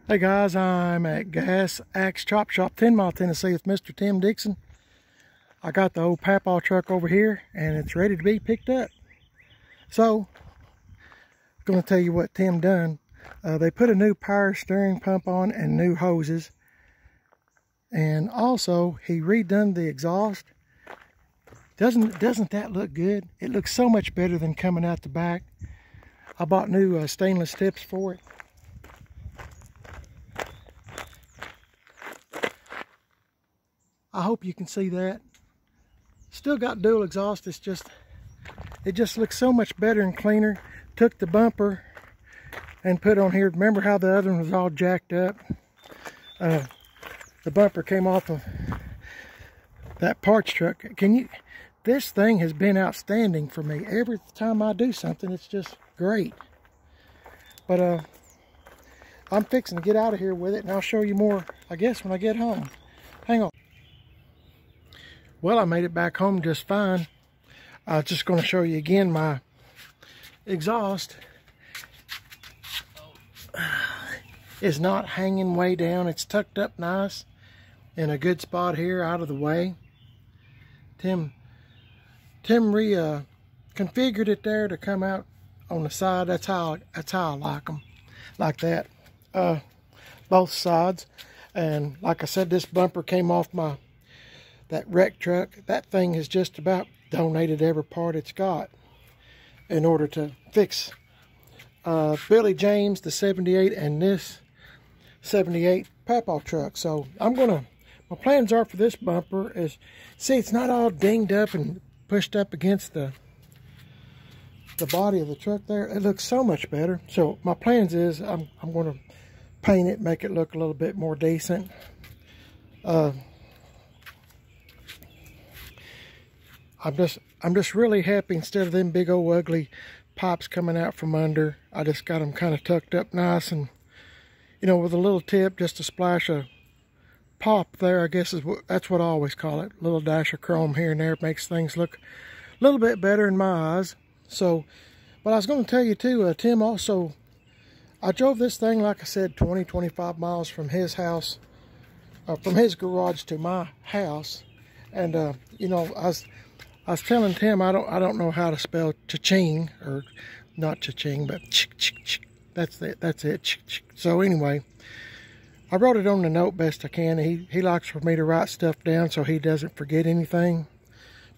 Hey guys, I'm at Gas Axe Chop Shop, 10 Mile, Tennessee with Mr. Tim Dixon. I got the old Papaw truck over here and it's ready to be picked up. So, I'm going to tell you what Tim done. They put a new power steering pump on and new hoses. And also, he redone the exhaust. Doesn't that look good? It looks so much better than coming out the back. I bought new stainless tips for it. I hope you can see that. Still got dual exhaust. It just looks so much better and cleaner. Took the bumper and put on here. Remember how the other one was all jacked up? The bumper came off of that parts truck. This thing has been outstanding for me. Every time I do something, it's just great. But I'm fixing to get out of here with it, and I'll show you more, I guess, when I get home. Hang on. Well, I made it back home just fine. I was just going to show you again my exhaust is not hanging way down. It's tucked up nice in a good spot here out of the way. Tim configured it there to come out on the side. That's how I like them, like that, both sides. And like I said, this bumper came off that wreck truck. That thing has just about donated every part it's got in order to fix Billy James, the 78, and this 78 Papaw truck. So my plans are for this bumper is, see, it's not all dinged up and pushed up against the body of the truck there. It looks so much better. So my plans is I'm going to paint it, make it look a little bit more decent. I'm just really happy. Instead of them big old ugly pops coming out from under, I just got them kind of tucked up nice, and you know, with a little tip, just a splash of pop there, I guess that's what I always call it. A little dash of chrome here and there makes things look a little bit better in my eyes. So, but I was going to tell you too, Tim also, I drove this thing, like I said, 25 miles from his house, from his garage to my house, and you know, I was telling Tim I don't know how to spell cha-ching, or not cha-ching, but that's it. So anyway, I wrote it on the note best I can. He likes for me to write stuff down so he doesn't forget anything.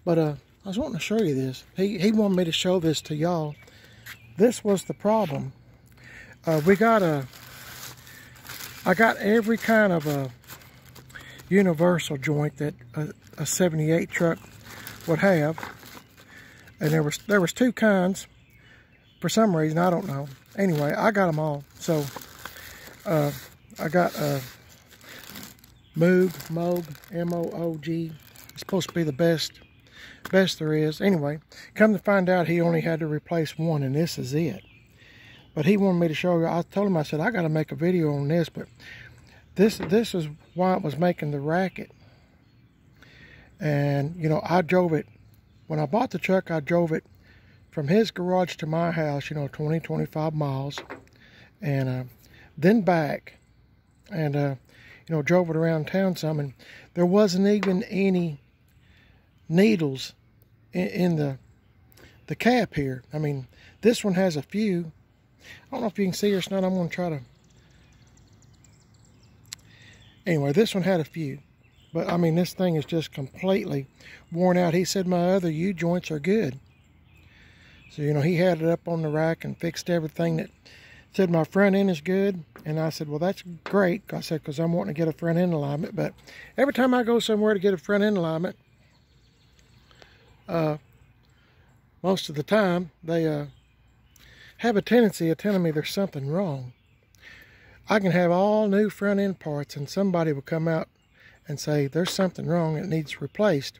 But I was wanting to show you this. He wanted me to show this to y'all. This was the problem. I got every kind of a universal joint that a 78 truck would have, and there was two kinds for some reason, I don't know. Anyway, I got them all. So I got Moog, M-O-O-G. It's supposed to be the best there is. Anyway, come to find out, he only had to replace one, and this is it. But he wanted me to show you. I told him, I said, I got to make a video on this, but this is why it was making the racket. And you know, I drove it when I bought the truck. I drove it from his garage to my house, you know, 25 miles, and then back, and you know, drove it around town some, and there wasn't even any needles in the cap here. I mean, this one has a few. I don't know if you can see or not. I'm going to try to. Anyway, this one had a few. But, I mean, this thing is just completely worn out. He said my other U-joints are good. So, you know, he had it up on the rack and fixed everything. That said my front end is good. And I said, well, that's great. I said, because I'm wanting to get a front end alignment. But every time I go somewhere to get a front end alignment, most of the time, they have a tendency of telling me there's something wrong. I can have all new front end parts, and somebody will come out and say there's something wrong, it needs replaced.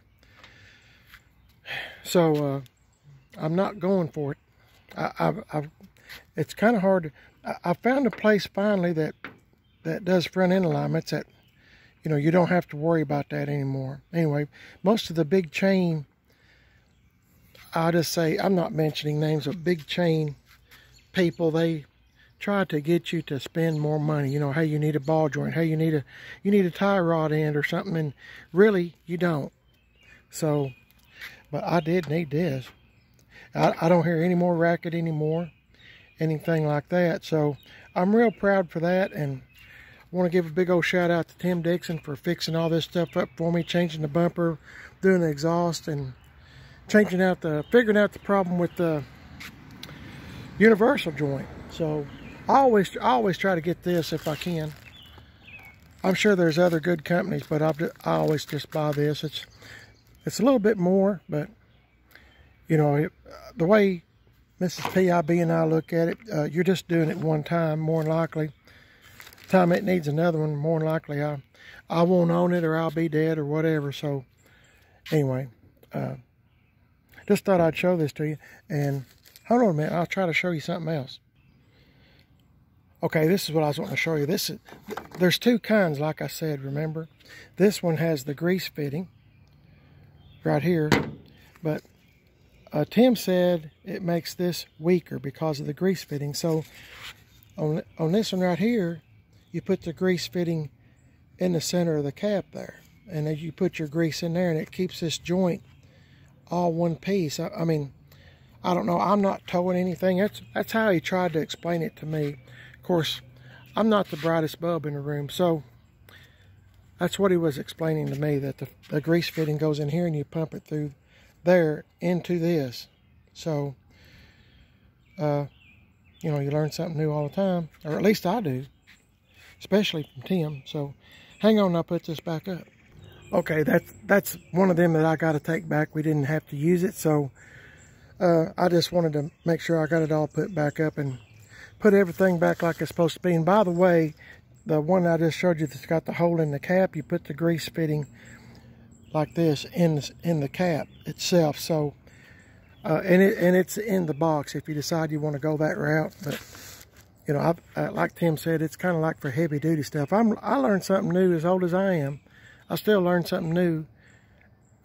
So I'm not going for it. It's kind of hard. I found a place finally that does front end alignments that, you know, you don't have to worry about that anymore. Anyway, most of the big chain, I'll just say, I'm not mentioning names, of big chain people, they try to get you to spend more money. You know, hey, you need a ball joint, hey, you need a tie rod end or something, and really you don't. So, but I did need this. I don't hear any more racket anymore, anything like that. So I'm real proud for that, and I want to give a big old shout out to Tim Dixon for fixing all this stuff up for me, changing the bumper, doing the exhaust, and figuring out the problem with the universal joint. So I always try to get this if I can. I'm sure there's other good companies, but I always just buy this. It's a little bit more, but you know, the way Mrs. PIB and I look at it, you're just doing it one time, more than likely. Time it needs another one, more than likely I won't own it, or I'll be dead, or whatever. So anyway, just thought I'd show this to you. And hold on a minute, I'll try to show you something else. Okay, this is what I was wanting to show you. There's two kinds, like I said, remember? This one has the grease fitting right here, but Tim said it makes this weaker because of the grease fitting. So on this one right here, you put the grease fitting in the center of the cap there, and then you put your grease in there, and it keeps this joint all one piece. I mean, I don't know, I'm not towing anything. That's how he tried to explain it to me. Of course, I'm not the brightest bulb in the room, so that's what he was explaining to me, that the grease fitting goes in here and you pump it through there into this. So you know, you learn something new all the time, or at least I do, especially from Tim. So hang on, I'll put this back up. Okay, that's one of them that I got to take back. We didn't have to use it, so I just wanted to make sure I got it all put back up and put everything back like it's supposed to be. And by the way, the one I just showed you that's got the hole in the cap, you put the grease fitting like this in the cap itself. So and it's in the box if you decide you want to go that route. But you know, like Tim said, it's kind of like for heavy duty stuff. I learned something new. As old as I am, I still learn something new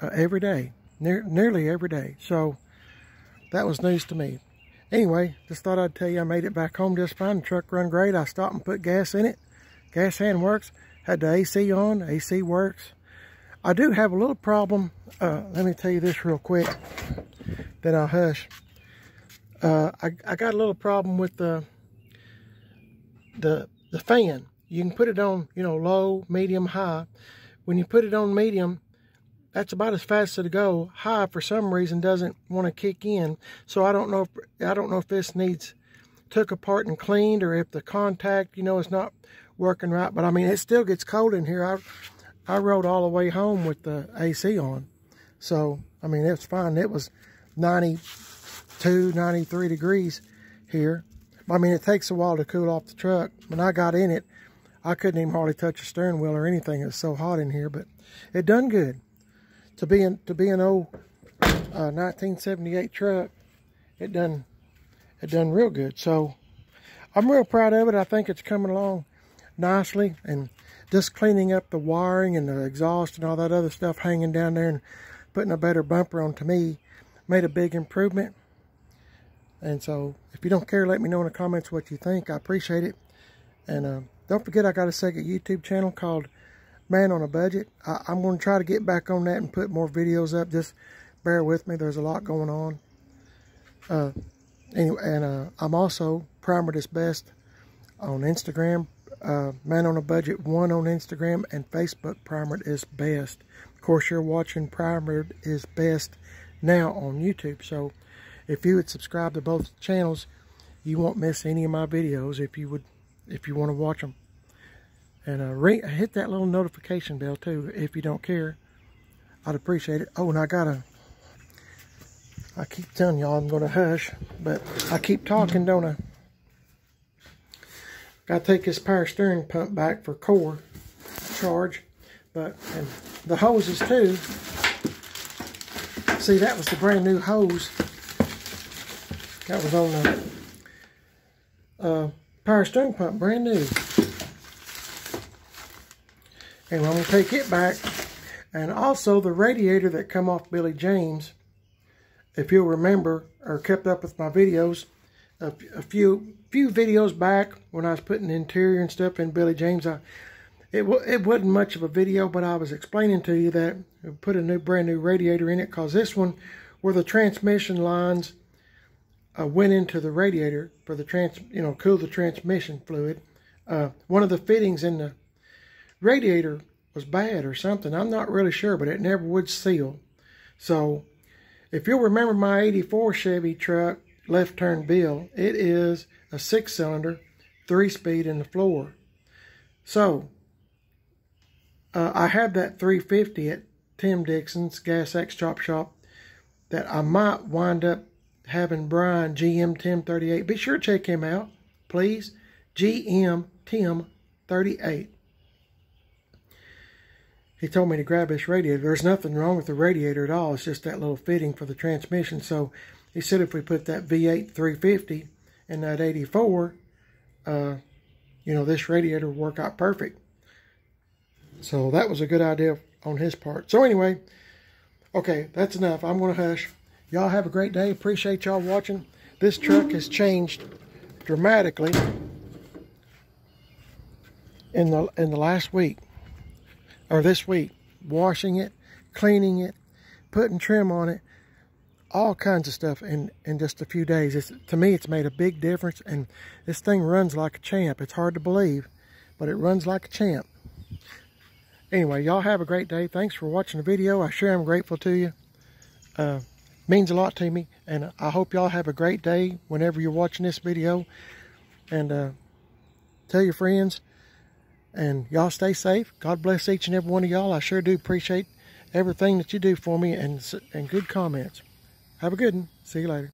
every day, nearly every day. So that was news to me. Anyway, just thought I'd tell you I made it back home just fine. The truck run great. I stopped and put gas in it. Gas hand works. Had the AC on. AC works. I do have a little problem. Let me tell you this real quick, then I'll hush. I got a little problem with the fan. You can put it on, you know, low, medium, high. When you put it on medium, that's about as fast as it'll go. High, for some reason, doesn't want to kick in. So I don't know if this needs took apart and cleaned, or if the contact, you know, is not working right. But I mean, it still gets cold in here. I rode all the way home with the AC on. So, I mean, it's fine. It was 92, 93 degrees here. I mean, it takes a while to cool off the truck. When I got in it, I couldn't even hardly touch the steering wheel or anything. It was so hot in here, but it done good. To be an old 1978 truck, it done real good. So I'm real proud of it. I think it's coming along nicely, and just cleaning up the wiring and the exhaust and all that other stuff hanging down there and putting a better bumper on, to me, made a big improvement. And so if you don't care, let me know in the comments what you think. I appreciate it. And don't forget, I got a second YouTube channel called Man on a Budget. I'm going to try to get back on that and put more videos up. Just bear with me. There's a lot going on. Anyway, and I'm also Primered is Best on Instagram. Man on a Budget 1 on Instagram, and Facebook Primered is Best. Of course, you're watching Primered is Best now on YouTube. So if you would subscribe to both channels, you won't miss any of my videos if you want to watch them. And hit that little notification bell too if you don't care. I'd appreciate it. Oh, and I keep telling y'all I'm going to hush, but I keep talking, don't I? Got to take this power steering pump back for core charge, and the hoses too. See, that was the brand new hose that was on the power steering pump, brand new. Anyway, I'm going to take it back. And also the radiator that come off Billy James, if you'll remember or kept up with my videos, a few videos back when I was putting the interior and stuff in Billy James. It wasn't much of a video, but I was explaining to you that I put a brand new radiator in it, because this one, where the transmission lines went into the radiator for the cool the transmission fluid. One of the fittings in the radiator was bad or something. I'm not really sure, but it never would seal. So if you'll remember my 84 Chevy truck, left turn Bill, it is a 6-cylinder, 3-speed in the floor. So I have that 350 at Tim Dixon's Gas X Chop Shop that I might wind up having Brian, GM Tim 38. Be sure to check him out, please. GM Tim 38. He told me to grab this radiator. There's nothing wrong with the radiator at all. It's just that little fitting for the transmission. So he said if we put that V8 350 in that 84, this radiator will work out perfect. So that was a good idea on his part. So anyway, okay, that's enough. I'm going to hush. Y'all have a great day. Appreciate y'all watching. This truck has changed dramatically in the last week, or this week. Washing it, cleaning it, putting trim on it, all kinds of stuff in just a few days. To me, it's made a big difference, and this thing runs like a champ. It's hard to believe, but it runs like a champ. Anyway, y'all have a great day. Thanks for watching the video. I sure am grateful to you. Means a lot to me, and I hope y'all have a great day whenever you're watching this video. And tell your friends, and y'all stay safe. God bless each and every one of y'all. I sure do appreciate everything that you do for me, and good comments. Have a good one. See you later.